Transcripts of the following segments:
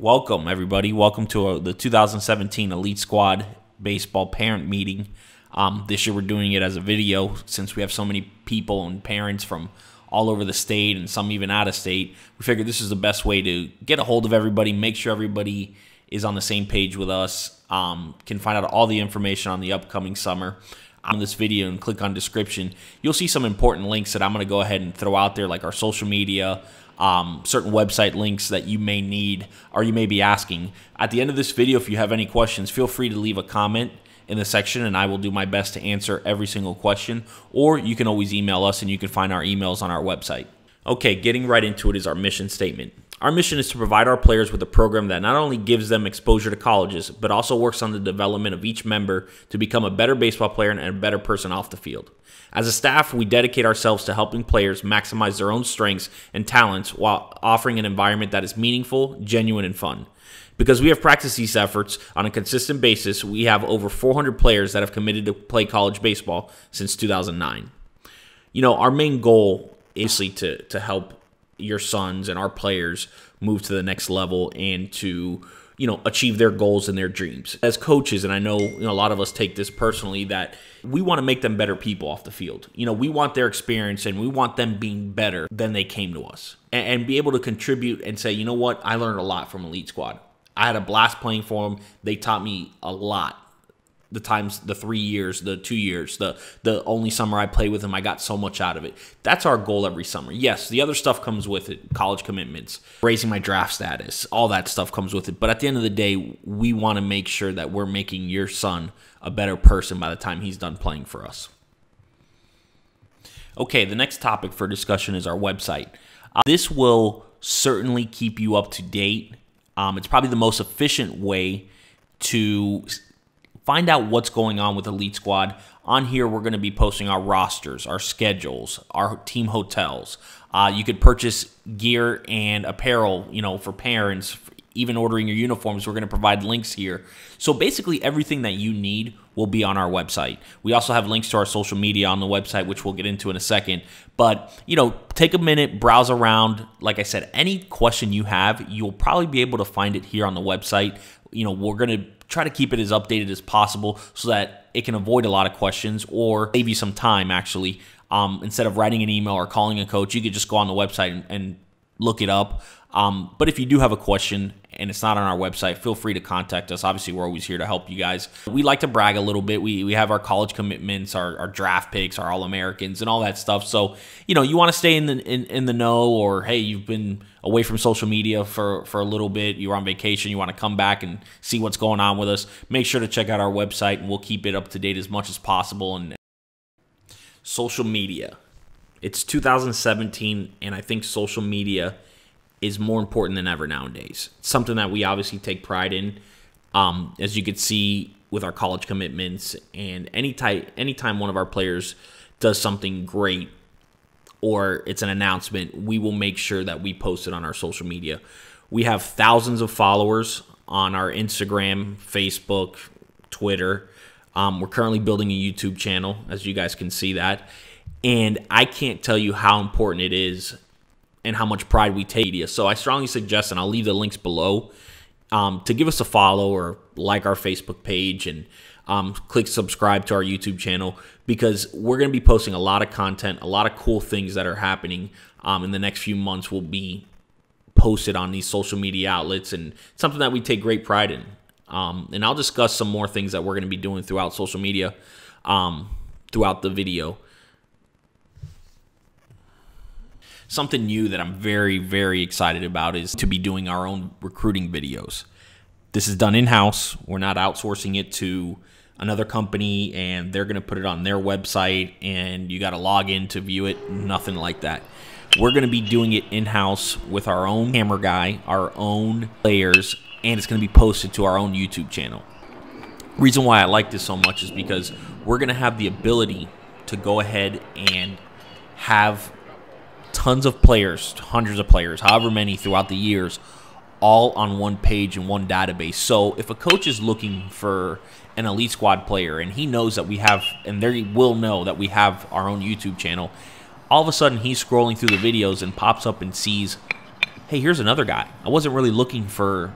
Welcome, everybody. Welcome to the 2017 Elite Squad Baseball Parent Meeting. This year we're doing it as a video since we have so many people and parents from all over the state and some even out of state. We figured this is the best way to get a hold of everybody, make sure everybody is on the same page with us, can find out all the information on the upcoming summer. On this video and click on description, you'll see some important links that I'm going to go ahead and throw out there, like our social media, certain website links that you may need or you may be asking. At the end of this video, if you have any questions, feel free to leave a comment in the section and I will do my best to answer every single question, or you can always email us and you can find our emails on our website. Okay, getting right into it is our mission statement. Our mission is to provide our players with a program that not only gives them exposure to colleges, but also works on the development of each member to become a better baseball player and a better person off the field. As a staff, we dedicate ourselves to helping players maximize their own strengths and talents while offering an environment that is meaningful, genuine, and fun. Because we have practiced these efforts on a consistent basis, we have over 400 players that have committed to play college baseball since 2009. You know, our main goal is to help your sons and our players move to the next level and to, achieve their goals and their dreams. As coaches, and I know, a lot of us take this personally, that we want to make them better people off the field. We want their experience and we want them being better than they came to us and be able to contribute and say, you know what, I learned a lot from Elite Squad. I had a blast playing for them. They taught me a lot. The 3 years, the 2 years, the only summer I played with them, I got so much out of it. That's our goal every summer. Yes, the other stuff comes with it, college commitments, raising my draft status, all that stuff comes with it. But at the end of the day, we want to make sure that we're making your son a better person by the time he's done playing for us. Okay, the next topic for discussion is our website. This will certainly keep you up to date. It's probably the most efficient way to find out what's going on with Elite Squad. On here, we're going to be posting our rosters, our schedules, our team hotels. You could purchase gear and apparel, for parents, even ordering your uniforms. We're going to provide links here. So basically, everything that you need will be on our website. We also have links to our social media on the website, which we'll get into in a second. But, take a minute, browse around. Like I said, any question you have, you'll probably be able to find it here on the website. We're going to try to keep it as updated as possible so that it can avoid a lot of questions or save you some time, actually. Instead of writing an email or calling a coach, you could just go on the website and look it up. But if you do have a question and it's not on our website, feel free to contact us. Obviously, we're always here to help you guys. We like to brag a little bit. We have our college commitments, our draft picks, our All-Americans, and all that stuff. So, you want to stay in the know, or, hey, you've been away from social media for a little bit. You're on vacation. You want to come back and see what's going on with us. Make sure to check out our website, and we'll keep it up to date as much as possible. And social media. It's 2017, and I think social media is more important than ever nowadays. It's something that we obviously take pride in, as you could see with our college commitments. And anytime one of our players does something great or it's an announcement, we will make sure that we post it on our social media. We have thousands of followers on our Instagram, Facebook, Twitter. We're currently building a YouTube channel, as you guys can see that. And I can't tell you how important it is and how much pride we take. So I strongly suggest, and I'll leave the links below, to give us a follow or like our Facebook page and click subscribe to our YouTube channel, because we're going to be posting a lot of content, a lot of cool things that are happening in the next few months will be posted on these social media outlets, and something that we take great pride in. And I'll discuss some more things that we're going to be doing throughout social media, throughout the video. Something new that I'm very, very excited about is to be doing our own recruiting videos. This is done in-house. We're not outsourcing it to another company and they're going to put it on their website and you got to log in to view it. Nothing like that. We're going to be doing it in-house with our own camera guy, our own players, and it's going to be posted to our own YouTube channel. Reason why I like this so much is because we're going to have the ability to go ahead and have tons of players, hundreds of players, however many throughout the years, all on one page and one database. So if a coach is looking for an Elite Squad player and he knows that we have, and they will know that we have our own YouTube channel, all of a sudden he's scrolling through the videos and pops up and sees, hey, here's another guy. I wasn't really looking for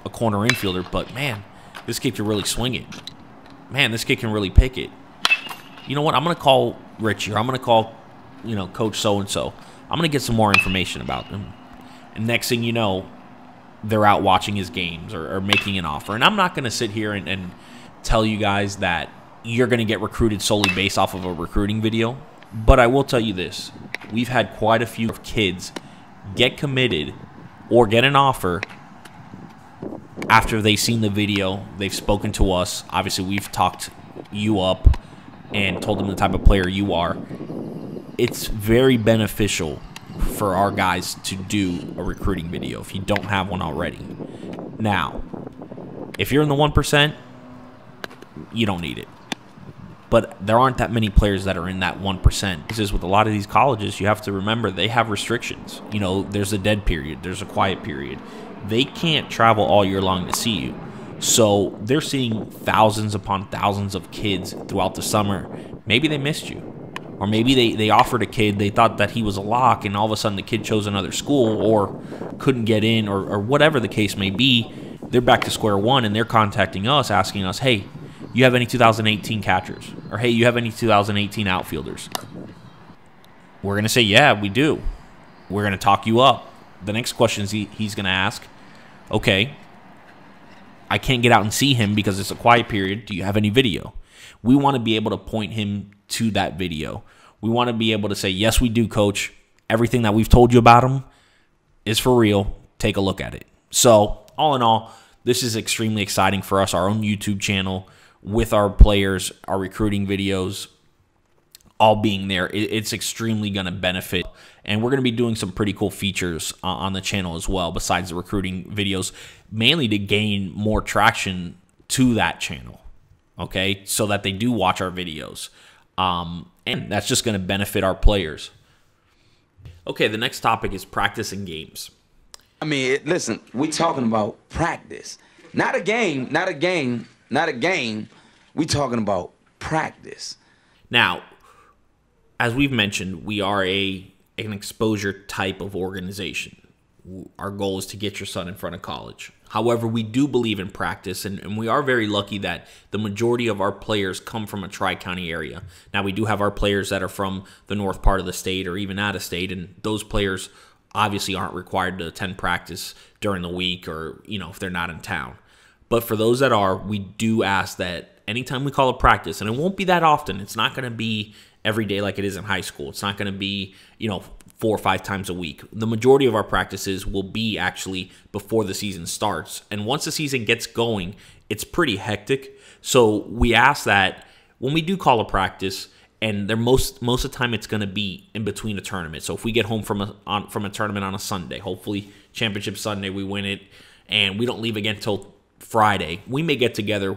a corner infielder, but man, this kid can really swing it. Man, this kid can really pick it. You know what? I'm going to call Richie, or I'm going to call, Coach so-and-so. I'm going to get some more information about him. And next thing you know, they're out watching his games or making an offer. And I'm not going to sit here and tell you guys that you're going to get recruited solely based off of a recruiting video. But I will tell you this. We've had quite a few kids get committed or get an offer after they've seen the video. They've spoken to us. Obviously, we've talked you up and told them the type of player you are. It's very beneficial for our guys to do a recruiting video if you don't have one already. Now, if you're in the 1%, you don't need it. But there aren't that many players that are in that 1%. This is with a lot of these colleges, you have to remember they have restrictions. There's a dead period. There's a quiet period. They can't travel all year long to see you. So they're seeing thousands upon thousands of kids throughout the summer. Maybe they missed you. Or maybe they offered a kid, they thought that he was a lock, and all of a sudden the kid chose another school or couldn't get in, or whatever the case may be. They're back to square one, and they're contacting us, asking us, hey, you have any 2018 catchers? Or, hey, you have any 2018 outfielders? We're going to say, yeah, we do. We're going to talk you up. The next question is he's going to ask, okay, I can't get out and see him because it's a quiet period. Do you have any video? We want to be able to point him to that video. We want to be able to say, yes, we do, coach. Everything that we've told you about him is for real. Take a look at it. So, all in all, this is extremely exciting for us, our own YouTube channel, with our players, our recruiting videos, all being there. It's extremely going to benefit. And we're going to be doing some pretty cool features on the channel as well, besides the recruiting videos, mainly to gain more traction to that channel, okay, so that they do watch our videos. And that's just going to benefit our players. Okay, the next topic is practice and games. I mean, listen, we talking about practice. Not a game, not a game, not a game. We talking about practice. Now, as we've mentioned, we are an exposure type of organization. Our goal is to get your son in front of college. However, we do believe in practice, and we are very lucky that the majority of our players come from a tri-county area. Now, we do have our players that are from the north part of the state or even out of state, and those players obviously aren't required to attend practice during the week or, if they're not in town. But for those that are, we do ask that anytime we call a practice, and it won't be that often, it's not going to be every day like it is in high school. It's not going to be, 4 or 5 times a week. The majority of our practices will be actually before the season starts. And once the season gets going, it's pretty hectic. So we ask that when we do call a practice, and most of the time it's going to be in between a tournament. So if we get home from a tournament on a Sunday, hopefully Championship Sunday, we win it, and we don't leave again until Friday, we may get together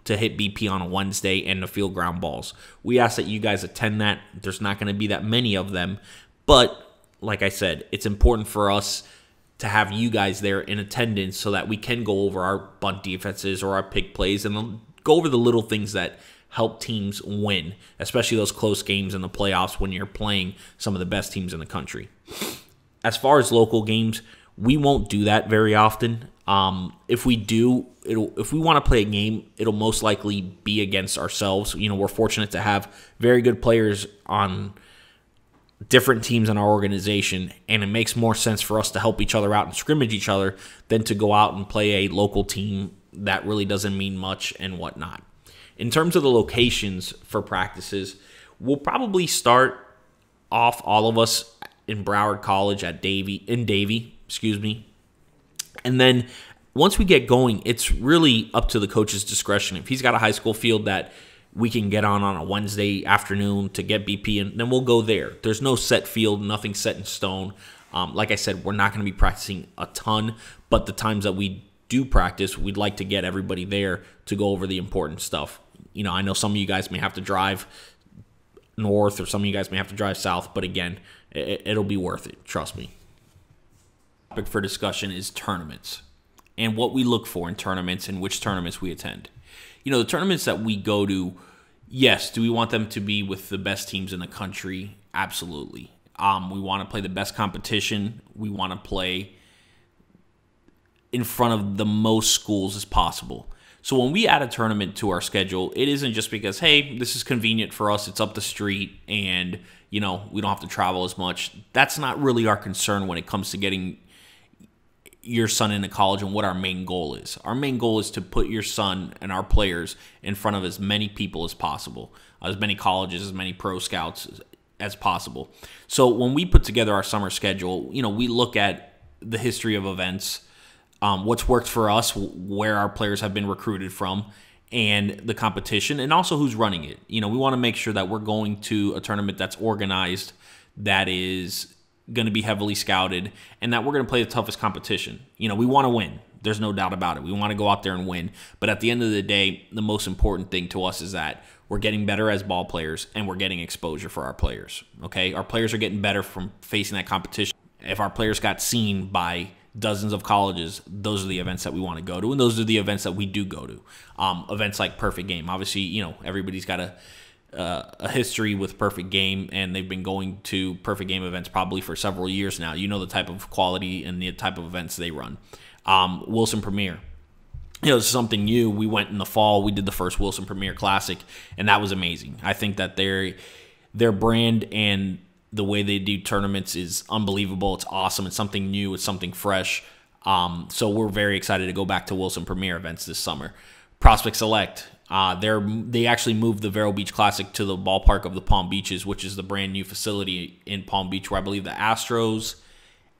to hit BP on a Wednesday and to field ground balls. We ask that you guys attend that. There's not going to be that many of them, but like I said, it's important for us to have you guys there in attendance so that we can go over our bunt defenses or our pick plays and go over the little things that help teams win, especially those close games in the playoffs when you're playing some of the best teams in the country. As far as local games, we won't do that very often. If we do, if we want to play a game, it'll most likely be against ourselves. We're fortunate to have very good players on different teams in our organization, and it makes more sense for us to help each other out and scrimmage each other than to go out and play a local team that really doesn't mean much and whatnot. In terms of the locations for practices, we'll probably start off all of us in Broward College in Davie, and then once we get going, it's really up to the coach's discretion. If he's got a high school field that we can get on a Wednesday afternoon to get BP, and then we'll go there. There's no set field, nothing set in stone. Like I said, we're not going to be practicing a ton, but the times that we do practice, we'd like to get everybody there to go over the important stuff. I know some of you guys may have to drive north or some of you guys may have to drive south, but again, it'll be worth it. Trust me. Topic for discussion is tournaments and what we look for in tournaments and which tournaments we attend. The tournaments that we go to, yes, do we want them to be with the best teams in the country? Absolutely. We want to play the best competition. We want to play in front of the most schools as possible. So when we add a tournament to our schedule, it isn't just because, hey, this is convenient for us, it's up the street, and, we don't have to travel as much. That's not really our concern when it comes to getting your son into college and what our main goal is. Our main goal is to put your son and our players in front of as many people as possible, as many colleges, as many pro scouts as possible. So when we put together our summer schedule, we look at the history of events, what's worked for us, where our players have been recruited from, and the competition, and also who's running it. We want to make sure that we're going to a tournament that's organized, that is going to be heavily scouted, and that we're going to play the toughest competition. We want to win. There's no doubt about it. We want to go out there and win. But at the end of the day, the most important thing to us is that we're getting better as ball players, and we're getting exposure for our players. Okay? Our players are getting better from facing that competition. If our players got seen by dozens of colleges, those are the events that we want to go to, and those are the events that we do go to. Events like Perfect Game. Obviously, everybody's got a history with Perfect Game, and they've been going to Perfect Game events probably for several years now. You know the type of quality and the type of events they run. Wilson Premier. This is something new. We went in the fall. We did the first Wilson Premier Classic, and that was amazing. I think that their brand and the way they do tournaments is unbelievable. It's awesome. It's something new. It's something fresh. So we're very excited to go back to Wilson Premier events this summer. Prospect Select. They actually moved the Vero Beach Classic to the ballpark of the Palm Beaches, which is the brand new facility in Palm Beach, where I believe the Astros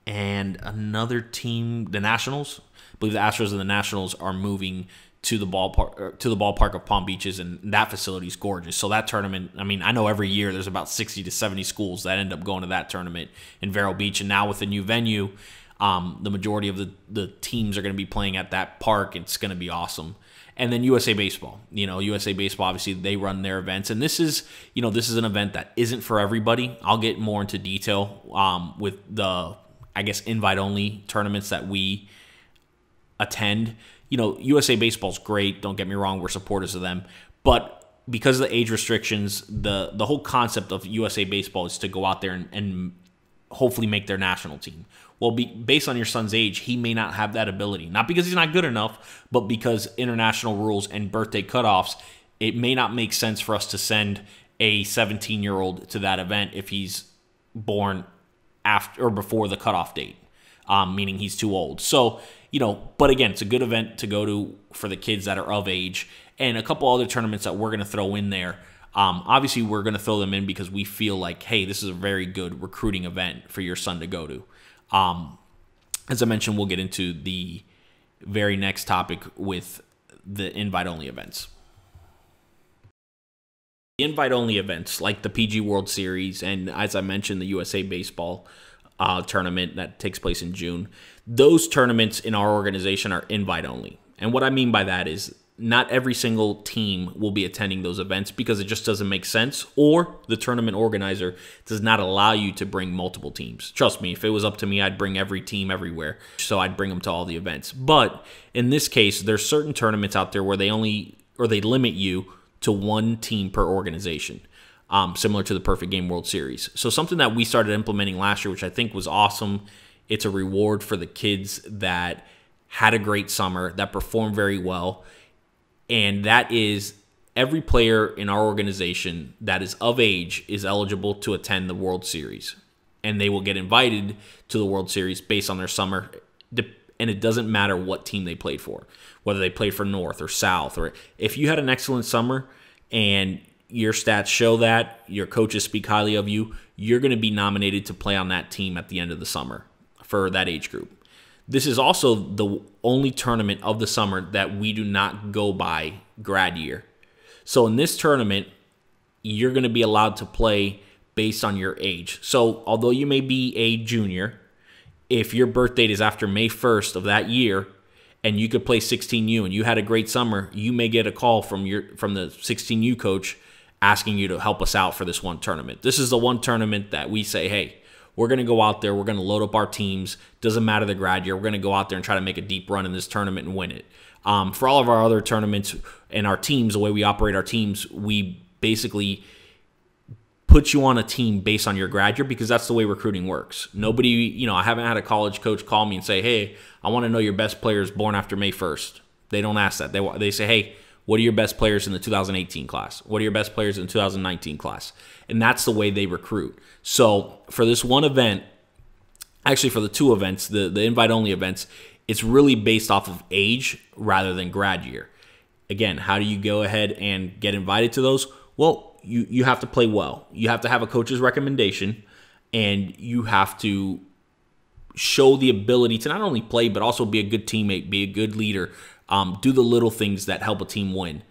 and another team, the Nationals, I believe the Astros and the Nationals are moving to the ballpark of Palm Beaches, and that facility is gorgeous. So that tournament, I know every year there's about 60 to 70 schools that end up going to that tournament in Vero Beach, and now with the new venue, the majority of the teams are going to be playing at that park. It's going to be awesome. And then USA Baseball. USA Baseball, obviously, they run their events. And this is an event that isn't for everybody. I'll get more into detail with the, invite-only tournaments that we attend. USA Baseball's great. Don't get me wrong. We're supporters of them. But because of the age restrictions, the whole concept of USA Baseball is to go out there and hopefully make their national team. Well, based on your son's age, he may not have that ability. Not because he's not good enough, but because international rules and birthday cutoffs, it may not make sense for us to send a 17-year-old to that event if he's born after or before the cutoff date, meaning he's too old. So, but again, it's a good event to go to for the kids that are of age. And a couple other tournaments that we're going to throw in there. Obviously, we're going to throw them in because we feel like, hey, this is a very good recruiting event for your son to go to. As I mentioned, we'll get into the very next topic with the invite-only events. The invite-only events, like the PG World Series, and as I mentioned, the USA Baseball tournament that takes place in June, those tournaments in our organization are invite-only. And what I mean by that is not every single team will be attending those events because it just doesn't make sense, or the tournament organizer does not allow you to bring multiple teams. Trust me, if it was up to me, I'd bring every team everywhere, so I'd bring them to all the events. But in this case, there's certain tournaments out there where they limit you to one team per organization, similar to the Perfect Game World Series. So something that we started implementing last year, which I think was awesome, it's a reward for the kids that had a great summer, that performed very well. And that is every player in our organization that is of age is eligible to attend the World Series. And they will get invited to the World Series based on their summer. And it doesn't matter what team they played for, whether they played for North or South. Or if you had an excellent summer and your stats show that, your coaches speak highly of you, you're going to be nominated to play on that team at the end of the summer for that age group. This is also the only tournament of the summer that we do not go by grad year. So in this tournament, you're going to be allowed to play based on your age. So although you may be a junior, if your birth date is after May 1st of that year and you could play 16U and you had a great summer, you may get a call from the 16U coach asking you to help us out for this one tournament. This is the one tournament that we say, hey, we're going to go out there. We're going to load up our teams. Doesn't matter the grad year. We're going to go out there and try to make a deep run in this tournament and win it. For all of our other tournaments and our teams, the way we operate our teams, we basically put you on a team based on your grad year, because that's the way recruiting works. Nobody, I haven't had a college coach call me and say, hey, I want to know your best players born after May 1st. They don't ask that. They say, hey, what are your best players in the 2018 class? What are your best players in the 2019 class? And that's the way they recruit. So for this one event, actually for the two events, the invite-only events, it's really based off of age rather than grad year. Again, how do you go ahead and get invited to those? Well, you have to play well. You have to have a coach's recommendation, and you have to show the ability to not only play, but also be a good teammate, be a good leader, do the little things that help a team win.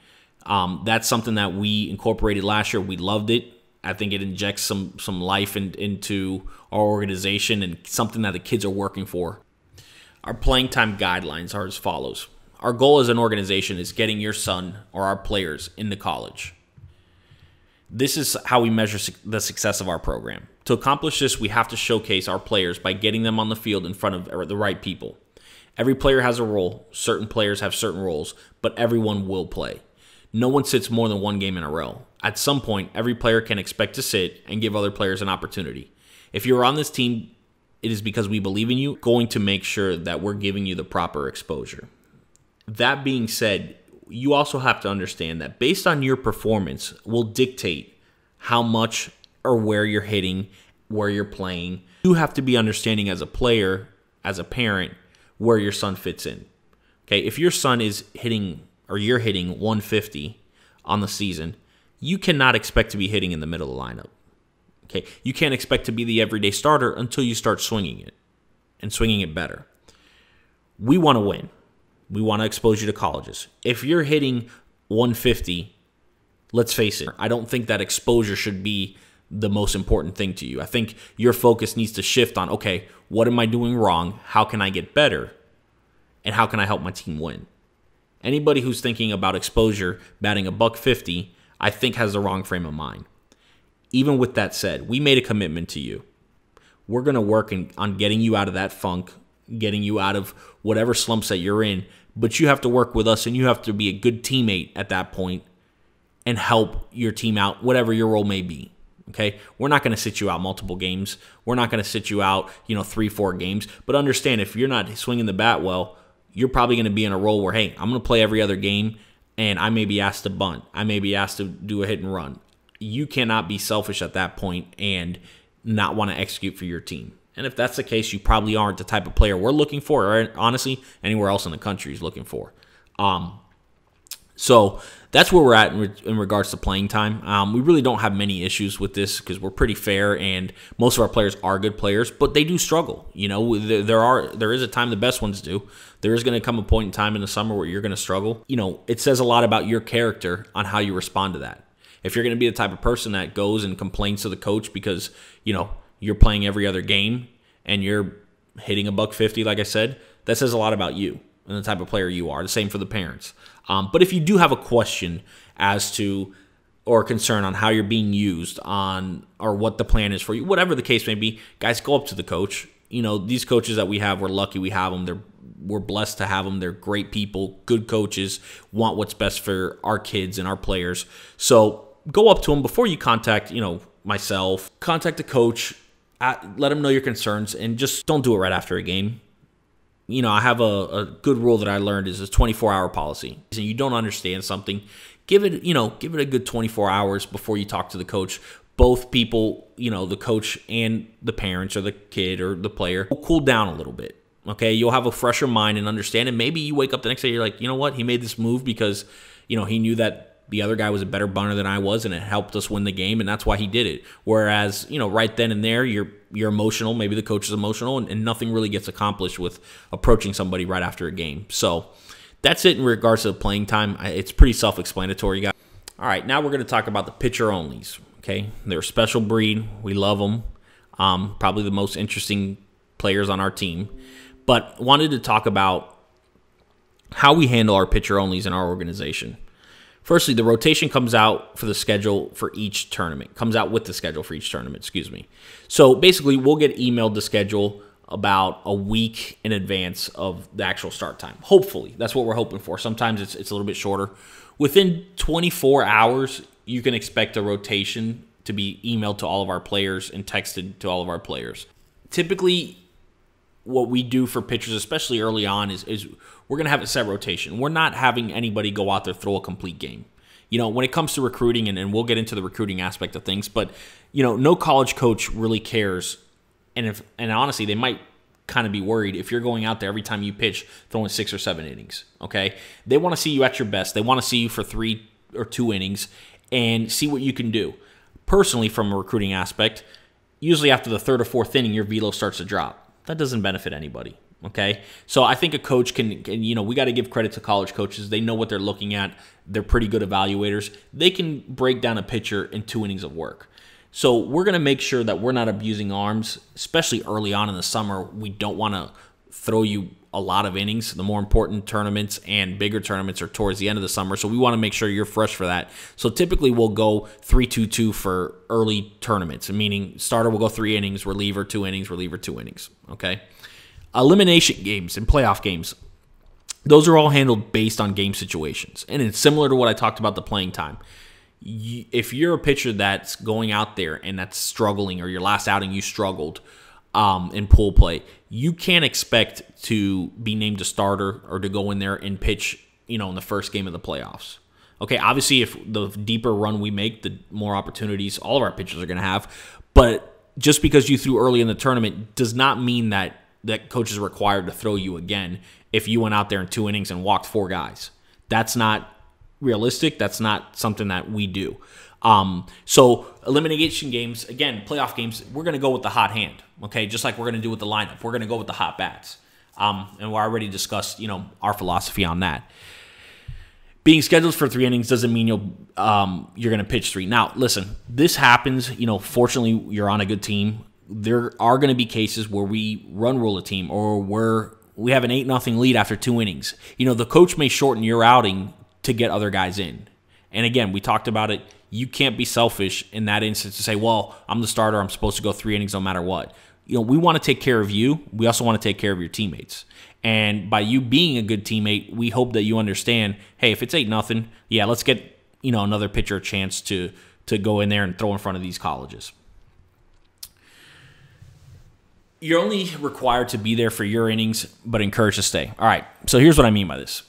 That's something that we incorporated last year. We loved it. I think it injects some life into our organization and something that the kids are working for. Our playing time guidelines are as follows. Our goal as an organization is getting your son or our players into college. This is how we measure the success of our program. To accomplish this, we have to showcase our players by getting them on the field in front of the right people. Every player has a role. Certain players have certain roles, but everyone will play. No one sits more than one game in a row. At some point, every player can expect to sit and give other players an opportunity. If you're on this team, it is because we believe in you, going to make sure that we're giving you the proper exposure. That being said, you also have to understand that based on your performance will dictate how much or where you're hitting, where you're playing. You have to be understanding as a player, as a parent, where your son fits in. Okay, if your son is hitting or you're hitting 150 on the season, you cannot expect to be hitting in the middle of the lineup. Okay, you can't expect to be the everyday starter until you start swinging it and swinging it better. We want to win. We want to expose you to colleges. If you're hitting 150, let's face it, I don't think that exposure should be the most important thing to you. I think your focus needs to shift on, okay, what am I doing wrong? How can I get better? And how can I help my team win? Anybody who's thinking about exposure, batting $150, I think has the wrong frame of mind. Even with that said, we made a commitment to you. We're going to work on getting you out of that funk, getting you out of whatever slumps that you're in, but you have to work with us and you have to be a good teammate at that point and help your team out, whatever your role may be. Okay, we're not going to sit you out multiple games. We're not going to sit you out, 3-4 games. But understand, if you're not swinging the bat well, you're probably going to be in a role where, hey, I'm going to play every other game, and I may be asked to bunt. I may be asked to do a hit and run. You cannot be selfish at that point and not want to execute for your team. And if that's the case, you probably aren't the type of player we're looking for, or honestly, anywhere else in the country is looking for. So that's where we're at in regards to playing time. We really don't have many issues with this because we're pretty fair, and most of our players are good players, but they do struggle. There is a time the best ones do. There is going to come a point in time in the summer where you're going to struggle. It says a lot about your character on how you respond to that. If you're going to be the type of person that goes and complains to the coach because, you're playing every other game and you're hitting $150, like I said, that says a lot about you and the type of player you are. The same for the parents. But if you do have a question as to or concern on how you're being used or what the plan is for you, whatever the case may be, guys, go up to the coach. These coaches that we have, we're lucky we have them. We're blessed to have them. They're great people, good coaches, want what's best for our kids and our players. So go up to them before you contact, myself. Contact the coach. Let them know your concerns, and just don't do it right after a game. I have a good rule that I learned is a 24-hour policy. So you don't understand something, give it a good 24 hours before you talk to the coach. Both people, the coach and the parents or the kid or the player will cool down a little bit. Okay, you'll have a fresher mind and understand, and maybe you wake up the next day, you're like, you know what, he made this move because, he knew that the other guy was a better bunter than I was, and it helped us win the game, and that's why he did it. Whereas, right then and there, you're emotional. Maybe the coach is emotional, and nothing really gets accomplished with approaching somebody right after a game. So that's it in regards to playing time. It's pretty self-explanatory, guys. All right, now we're going to talk about the pitcher-onlys. Okay, they're a special breed. We love them. Probably the most interesting players on our team. But wanted to talk about how we handle our pitcher-onlys in our organization. Firstly, the rotation comes out for the schedule for each tournament. Comes out with the schedule for each tournament, excuse me. So basically, we'll get emailed the schedule about a week in advance of the actual start time. Hopefully, that's what we're hoping for. Sometimes it's a little bit shorter. Within 24 hours, you can expect a rotation to be emailed to all of our players and texted to all of our players. Typically, what we do for pitchers, especially early on, is we're going to have a set rotation. We're not having anybody go out there throw a complete game. When it comes to recruiting, and we'll get into the recruiting aspect of things, but, no college coach really cares. And honestly, they might kind of be worried if you're going out there every time you pitch throwing 6 or 7 innings, okay? They want to see you at your best. They want to see you for 3 or 2 innings and see what you can do. Personally, from a recruiting aspect, usually after the 3rd or 4th inning, your velo starts to drop. That doesn't benefit anybody, okay? So I think a coach can we got to give credit to college coaches. They know what they're looking at. They're pretty good evaluators. They can break down a pitcher in 2 innings of work. So we're going to make sure that we're not abusing arms, especially early on in the summer. We don't want to throw you a lot of innings. The more important tournaments and bigger tournaments are towards the end of the summer, so we want to make sure you're fresh for that. So typically we'll go 3-2-2 for early tournaments, meaning starter will go 3 innings, reliever 2 innings, reliever 2 innings, okay? Elimination games and playoff games, those are all handled based on game situations, and it's similar to what I talked about the playing time. If you're a pitcher that's going out there and that's struggling, or your last outing you struggled in pool play, you can't expect to be named a starter or to go in there and pitch, in the first game of the playoffs. Okay, obviously, if the deeper run we make, the more opportunities all of our pitchers are going to have. But just because you threw early in the tournament does not mean that coach is required to throw you again if you went out there in 2 innings and walked 4 guys. That's not realistic. That's not something that we do. So elimination games, again, playoff games, we're going to go with the hot hand, okay? Just like we're going to do with the lineup. We're going to go with the hot bats. And we already discussed, our philosophy on that. Being scheduled for 3 innings doesn't mean you're going to pitch 3. Now, listen, this happens. Fortunately, you're on a good team. There are going to be cases where we run rule a team, or where we have an 8-0 lead after 2 innings. The coach may shorten your outing to get other guys in. And again, we talked about it. You can't be selfish in that instance to say, well, I'm the starter, I'm supposed to go 3 innings no matter what. We want to take care of you. We also want to take care of your teammates. And by you being a good teammate, we hope that you understand, hey, if it's 8-0, yeah, let's get, another pitcher a chance to go in there and throw in front of these colleges. You're only required to be there for your innings, but encouraged to stay. All right, so here's what I mean by this.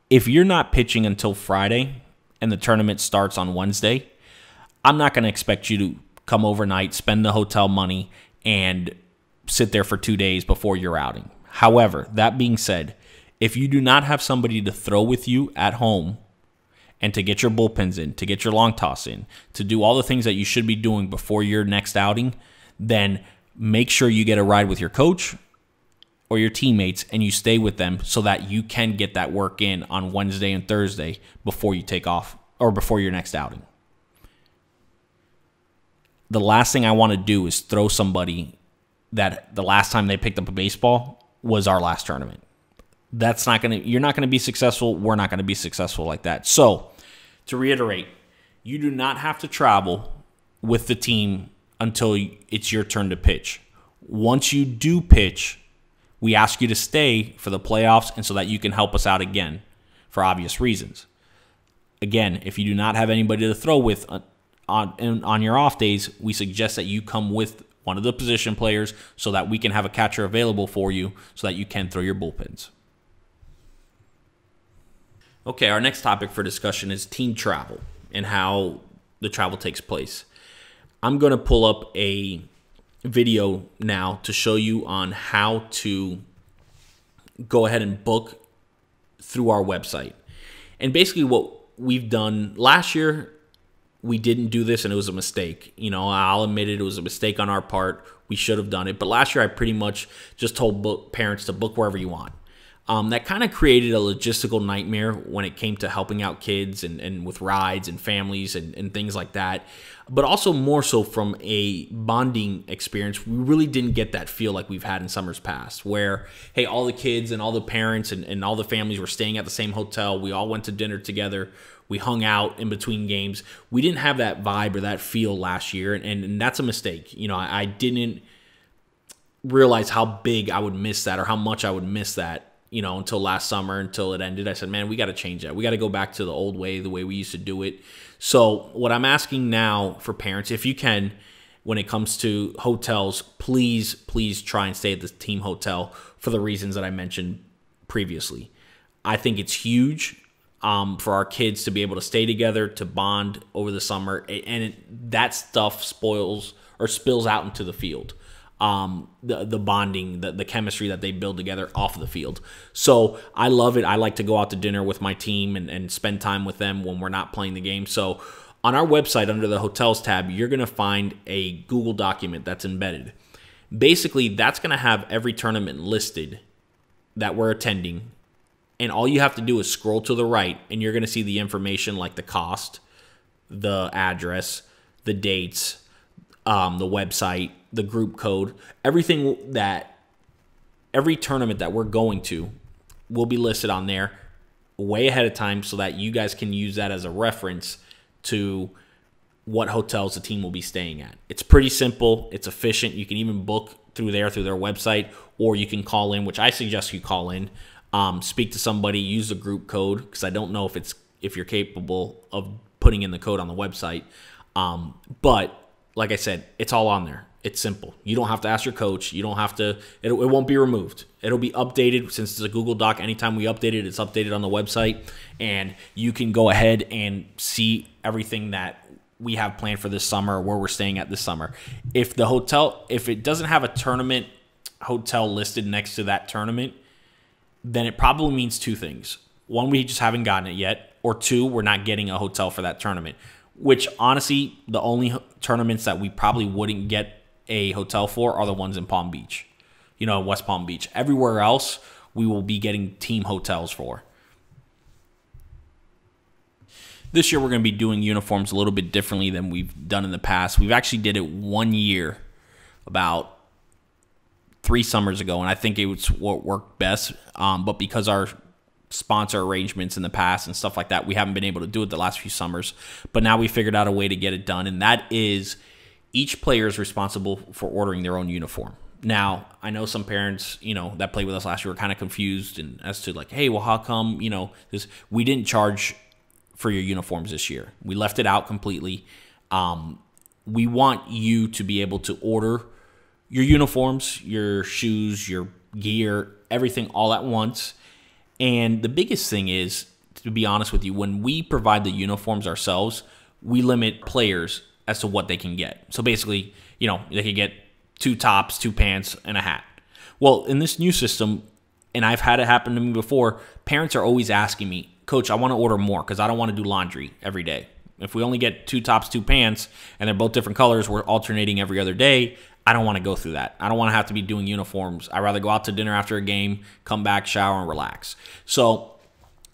If you're not pitching until Friday and the tournament starts on Wednesday, I'm not going to expect you to come overnight, spend the hotel money, and sit there for 2 days before your outing. However, that being said, if you do not have somebody to throw with you at home and to get your bullpens in, to get your long toss in, to do all the things that you should be doing before your next outing, then make sure you get a ride with your coach or your teammates, and you stay with them so that you can get that work in on Wednesday and Thursday before you take off, or before your next outing. The last thing I want to do is throw somebody that the last time they picked up a baseball was our last tournament. You're not going to be successful. We're not going to be successful like that. So, to reiterate, you do not have to travel with the team until it's your turn to pitch. Once you do pitch, we ask you to stay for the playoffs and so that you can help us out again for obvious reasons. Again, if you do not have anybody to throw with on your off days, we suggest that you come with one of the position players so that we can have a catcher available for you so that you can throw your bullpens. Okay, our next topic for discussion is team travel and how the travel takes place. I'm going to pull up a video now to show you on how to go ahead and book through our website. And basically what we've done last year, we didn't do this and it was a mistake. I'll admit it was a mistake on our part. We should have done it. But last year I pretty much just told parents to book wherever you want. That kind of created a logistical nightmare when it came to helping out kids and with rides and families and things like that. But also more so from a bonding experience, we really didn't get that feel like we've had in summers past where, hey, all the kids and all the parents and all the families were staying at the same hotel. We all went to dinner together. We hung out in between games. We didn't have that vibe or that feel last year, and that's a mistake. I didn't realize how big I would miss that or how much I would miss that until last summer, until it ended. I said, man, we got to change that. We got to go back to the old way, the way we used to do it. So what I'm asking now for parents, if you can, when it comes to hotels, please try and stay at the team hotel for the reasons that I mentioned previously. I think it's huge for our kids to be able to stay together, to bond over the summer, and that stuff spoils or spills out into the field. The bonding, the chemistry that they build together off of the field. So I love it. I like to go out to dinner with my team and spend time with them when we're not playing the game. So on our website, under the hotels tab, you're going to find a Google document that's embedded. Basically, that's going to have every tournament listed that we're attending. And all you have to do is scroll to the right, and you're going to see the information like the cost, the address, the dates, the website, the group code, every tournament that we're going to will be listed on there way ahead of time so that you guys can use that as a reference to what hotels the team will be staying at. It's pretty simple. It's efficient. You can even book through their website, or you can call in, which I suggest you call in, speak to somebody, use the group code, because I don't know if you're capable of putting in the code on the website. But like I said, it's all on there. It's simple. You don't have to ask your coach. You don't have to. It won't be removed. It'll be updated since it's a Google Doc. Anytime we update it, it's updated on the website, and you can go ahead and see everything that we have planned for this summer, where we're staying at this summer. If it doesn't have a tournament hotel listed next to that tournament, then it probably means two things. One, we just haven't gotten it yet, or two, we're not getting a hotel for that tournament. Which honestly, the only tournaments that we probably wouldn't get a hotel for are the ones in Palm Beach, West Palm Beach. Everywhere else, we will be getting team hotels for. This year, we're going to be doing uniforms a little bit differently than we've done in the past. We've actually did it 1 year, about 3 summers ago, and I think it was what worked best. But because our sponsor arrangements in the past and stuff like that, we haven't been able to do it the last few summers. But now we figured out a way to get it done, and that is each player is responsible for ordering their own uniform. Now, I know some parents, that played with us last year were kind of confused and as to like, hey, well, how come, we didn't charge for your uniforms this year. We left it out completely. We want you to be able to order your uniforms, your shoes, your gear, everything all at once. And the biggest thing is, to be honest with you, when we provide the uniforms ourselves, we limit players as to what they can get. So basically, they can get 2 tops, 2 pants, and a hat. Well, in this new system, and I've had it happen to me before, parents are always asking me, Coach, I want to order more because I don't want to do laundry every day. If we only get 2 tops, 2 pants, and they're both different colors, we're alternating every other day, I don't want to go through that. I don't want to have to be doing uniforms. I'd rather go out to dinner after a game, come back, shower, and relax. So,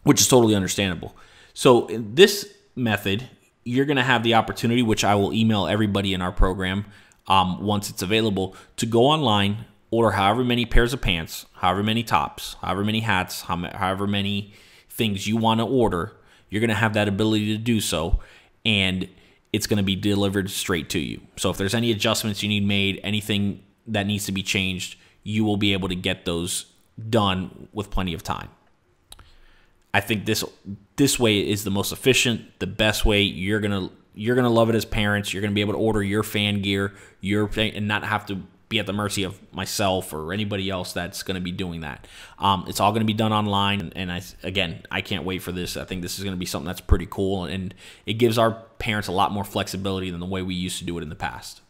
which is totally understandable. So in this method, you're going to have the opportunity, which I will email everybody in our program once it's available, to go online, order however many pairs of pants, however many tops, however many hats, however many things you want to order. You're going to have that ability to do so, and it's going to be delivered straight to you. So if there's any adjustments you need made, anything that needs to be changed, you will be able to get those done with plenty of time. I think this way is the most efficient, the best way. You're gonna love it as parents. You're gonna be able to order your fan gear, and not have to be at the mercy of myself or anybody else that's gonna be doing that. It's all gonna be done online, and I can't wait for this. I think this is gonna be something that's pretty cool, and it gives our parents a lot more flexibility than the way we used to do it in the past.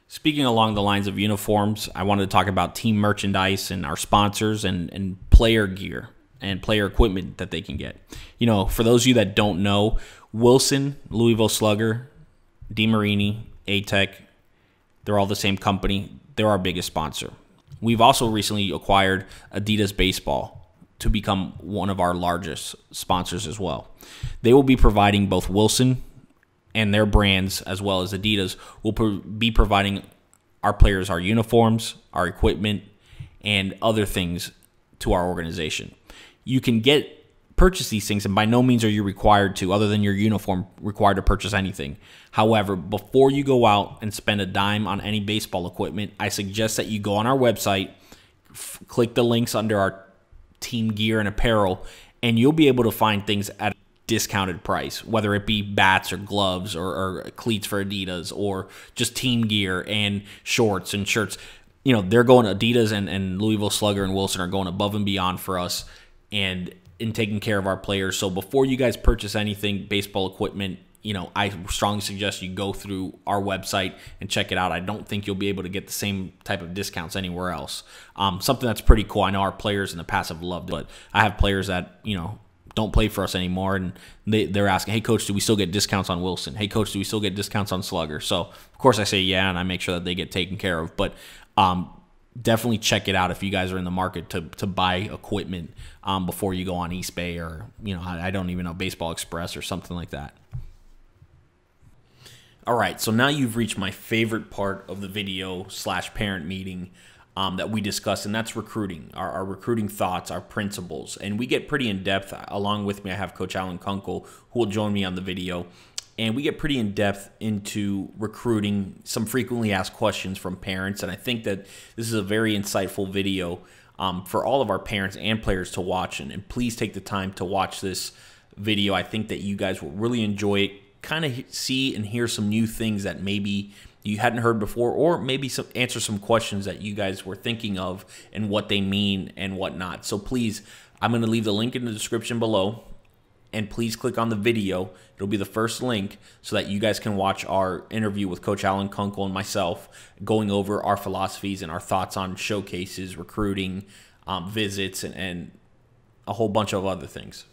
Speaking along the lines of uniforms, I wanted to talk about team merchandise and our sponsors and player gear and player equipment that they can get. For those of you that don't know, Wilson, Louisville Slugger, DeMarini, A-Tech, they're all the same company. They're our biggest sponsor. We've also recently acquired Adidas Baseball to become one of our largest sponsors as well. They will be providing both Wilson and their brands, as well as Adidas, will be providing our players our uniforms, our equipment, and other things to our organization. You can get purchase these things, and by no means are you required to, other than your uniform, required to purchase anything. However, before you go out and spend a dime on any baseball equipment, I suggest that you go on our website, click the links under our team gear and apparel, and you'll be able to find things at a discounted price, whether it be bats or gloves or cleats for Adidas, or just team gear and shorts and shirts. You know, they're going, Adidas and Louisville Slugger and Wilson are going above and beyond for us and in taking care of our players. So before you guys purchase anything, baseball equipment, you know, I strongly suggest you go through our website and check it out. I don't think you'll be able to get the same type of discounts anywhere else. Something that's pretty cool. I know our players in the past have loved it, but I have players that, you know, don't play for us anymore, and they're asking, hey, Coach, do we still get discounts on Wilson? Hey, Coach, do we still get discounts on Slugger? So, of course, I say yeah, and I make sure that they get taken care of. But definitely check it out if you guys are in the market to buy equipment before you go on East Bay or, you know, I don't even know, Baseball Express or something like that. All right, so now you've reached my favorite part of the video / parent meeting that we discuss, and that's recruiting, our recruiting thoughts, our principles. And we get pretty in-depth. Along with me, I have Coach Alan Kunkel, who will join me on the video. And we get pretty in-depth into recruiting, some frequently asked questions from parents. And I think that this is a very insightful video for all of our parents and players to watch. And please take the time to watch this video. I think that you guys will really enjoy it. Kind of see and hear some new things that maybe you hadn't heard before, or maybe answer some questions that you guys were thinking of and what they mean and whatnot. So please, I'm going to leave the link in the description below, and please click on the video. It'll be the first link so that you guys can watch our interview with Coach Alan Kunkel and myself, going over our philosophies and our thoughts on showcases, recruiting, visits, and a whole bunch of other things.